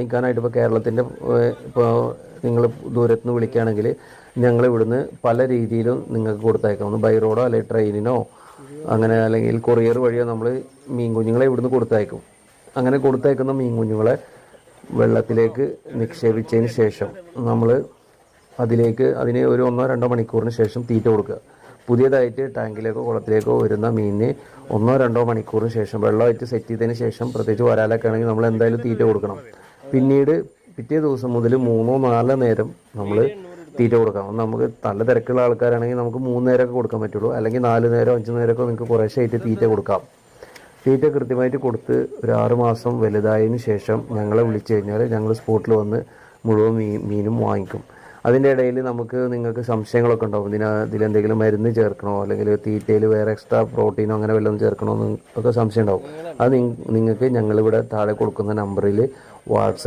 വാങ്ങിക്കാനായിട്ട് ഇപ്പോൾ കേരളത്തിൻ്റെ ഇപ്പോൾ നിങ്ങൾ ദൂരത്ത് നിന്ന് വിളിക്കുകയാണെങ്കിൽ ഞങ്ങൾ ഇവിടുന്ന് പല രീതിയിലും നിങ്ങൾക്ക് കൊടുത്തയക്കാം. ഒന്ന് ബൈ റോഡോ അല്ലെങ്കിൽ ട്രെയിനിനോ അങ്ങനെ അല്ലെങ്കിൽ കൊറിയർ വഴിയോ നമ്മൾ മീൻ കുഞ്ഞുങ്ങളെ ഇവിടുന്ന് കൊടുത്തയക്കും. അങ്ങനെ കൊടുത്തയക്കുന്ന മീൻ കുഞ്ഞുങ്ങളെ വെള്ളത്തിലേക്ക് നിക്ഷേപിച്ചതിന് ശേഷം നമ്മൾ അതിന് ഒരു 1-2 മണിക്കൂറിന് ശേഷം തീറ്റ കൊടുക്കുക. പുതിയതായിട്ട് ടാങ്കിലേക്കോ കുളത്തിലേക്കോ വരുന്ന മീനിന് 1-2 മണിക്കൂറിന് ശേഷം വെള്ളമായിട്ട് സെറ്റ് ചെയ്തതിന് ശേഷം, പ്രത്യേകിച്ച് വരാലൊക്കെ ആണെങ്കിൽ നമ്മൾ എന്തായാലും തീറ്റ കൊടുക്കണം. പിന്നീട് പിറ്റേ ദിവസം മുതൽ 3-4 നേരം നമ്മൾ തീറ്റ കൊടുക്കാം. നമുക്ക് നല്ല തിരക്കുള്ള ആൾക്കാരാണെങ്കിൽ നമുക്ക് 3 നേരമൊക്കെ കൊടുക്കാൻ പറ്റുള്ളൂ. അല്ലെങ്കിൽ 4 നേരം 5 നേരമൊക്കെ നിങ്ങൾക്ക് കുറേശ്ശായിട്ട് തീറ്റ കൊടുക്കാം. തീറ്റ കൃത്യമായിട്ട് കൊടുത്ത് ഒരു 6 മാസം വലുതായതിനു ശേഷം ഞങ്ങളെ വിളിച്ചു കഴിഞ്ഞാൽ ഞങ്ങൾ സ്പോട്ടിൽ വന്ന് മുഴുവൻ മീനും വാങ്ങിക്കും. അതിൻ്റെ ഇടയിൽ നിങ്ങൾക്ക് സംശയങ്ങളൊക്കെ ഉണ്ടാവും. ഇതിലെന്തെങ്കിലും മരുന്ന് ചേർക്കണോ അല്ലെങ്കിൽ തീറ്റയിൽ വേറെ എക്സ്ട്രാ പ്രോട്ടീനോ അങ്ങനെ വല്ലതും ചേർക്കണോ എന്നൊക്കെ സംശയം ഉണ്ടാവും. അത് നിങ്ങൾക്ക് ഞങ്ങളിവിടെ താഴെ കൊടുക്കുന്ന നമ്പറിൽ വാട്സപ്പ്